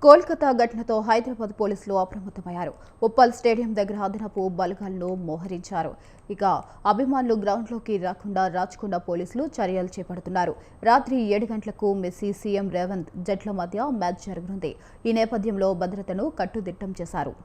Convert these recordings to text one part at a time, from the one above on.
కోల్కతా ఘటనతో హైదరాబాద్ పోలీసులు అప్రమత్తమయ్యారు. ఉప్పల్ స్టేడియం దగ్గర అదనపు బలగాలను మోహరించారు. ఇక అభిమానులు గ్రౌండ్లోకి రాకుండా రాచకొండ పోలీసులు చర్యలు చేపడుతున్నారు. రాత్రి 7 గంటలకు మెస్సీ, సీఎం రేవంత్ జట్ల మధ్య మ్యాచ్ జరగనుంది. ఈ నేపథ్యంలో భద్రతను కట్టుదిట్టం చేశారు.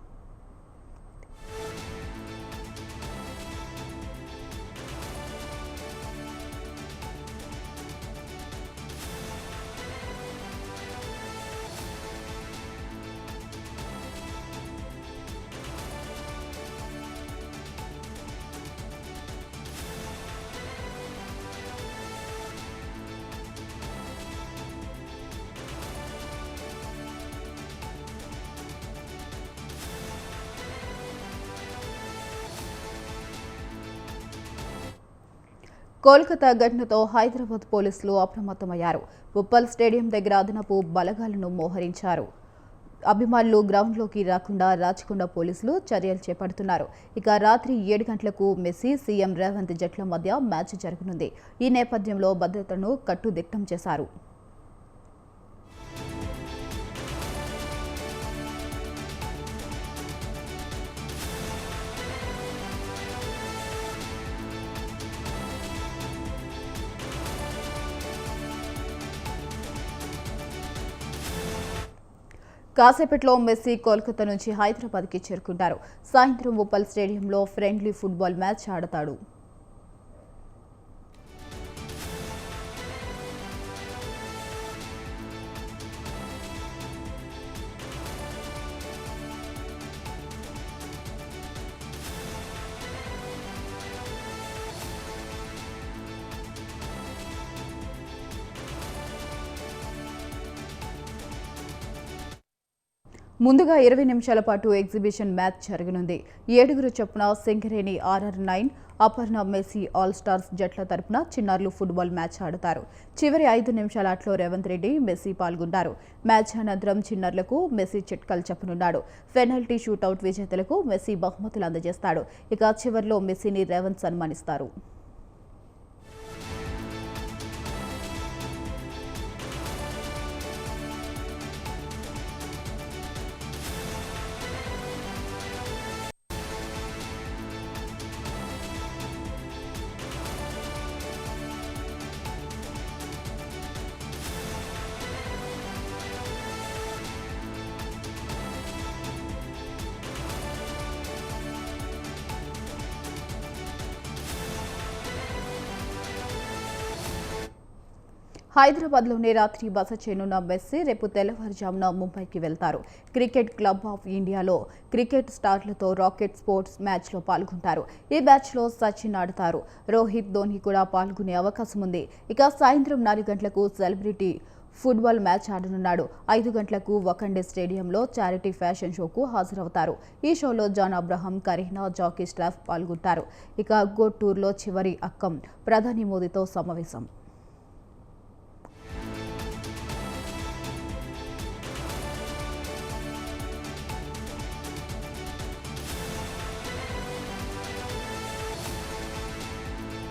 కోల్కతా ఘటనతో హైదరాబాద్ పోలీసులు అప్రమత్తమయ్యారు. ఉప్పల్ స్టేడియం దగ్గర అదనపు బలగాలను మోహరించారు. అభిమానులు గ్రౌండ్లోకి రాకుండా రాచకొండ పోలీసులు చర్యలు చేపడుతున్నారు. ఇక రాత్రి 7 గంటలకు మెస్సీ, సీఎం రేవంత్ జట్ల మధ్య మ్యాచ్ జరగనుంది. ఈ నేపథ్యంలో భద్రతను కట్టుదిట్టం చేశారు. కాసేపట్లో మెస్సీ కోల్కతా నుంచి హైదరాబాద్కి చేరుకుంటారు. సాయంత్రం ఉప్పల్ స్టేడియంలో ఫ్రెండ్లీ ఫుట్బాల్ మ్యాచ్ ఆడతాడు. ముందుగా 20 నిమిషాల పాటు ఎగ్జిబిషన్ మ్యాచ్ జరగనుంది. 7 చొప్పున Singareni RR9, Aparna, Messi all stars జట్ల తరపున చిన్నారులు ఫుట్బాల్ మ్యాచ్ ఆడతారు. చివరి 5 నిమిషాల ఆటలో రేవంత్ రెడ్డి, మెస్సీ పాల్గొంటారు. మ్యాచ్ అనంతరం చిన్నారులకు మెస్సీ చిట్కాలు చెప్పనున్నాడు. పెనాల్టీ షూటౌట్ విజేతలకు మెస్సీ బహుమతులు అందజేస్తాడు. ఇక చివరిలో మెస్సీని రేవంత్ సన్మానిస్తారు. హైదరాబాద్లోనే రాత్రి బస చేయనున్న మెస్సీ రేపు తెల్లవారుజామున ముంబైకి వెళ్తారు. క్రికెట్ క్లబ్ ఆఫ్ ఇండియాలో క్రికెట్ స్టార్లతో రాకెట్ స్పోర్ట్స్ మ్యాచ్లో పాల్గొంటారు. ఈ మ్యాచ్లో సచిన్ ఆడతారు. రోహిత్, ధోని కూడా పాల్గొనే అవకాశం ఉంది. ఇక సాయంత్రం 4 గంటలకు సెలబ్రిటీ ఫుట్బాల్ మ్యాచ్ ఆడనున్నాడు. 5 గంటలకు వకండే స్టేడియంలో చారిటీ ఫ్యాషన్ షోకు హాజరవుతారు. ఈ షోలో John Abraham, Kareena, Jackie Shroff పాల్గొంటారు. ఇక గో టూర్లో చివరి అక్కం ప్రధాని మోదీతో సమావేశం.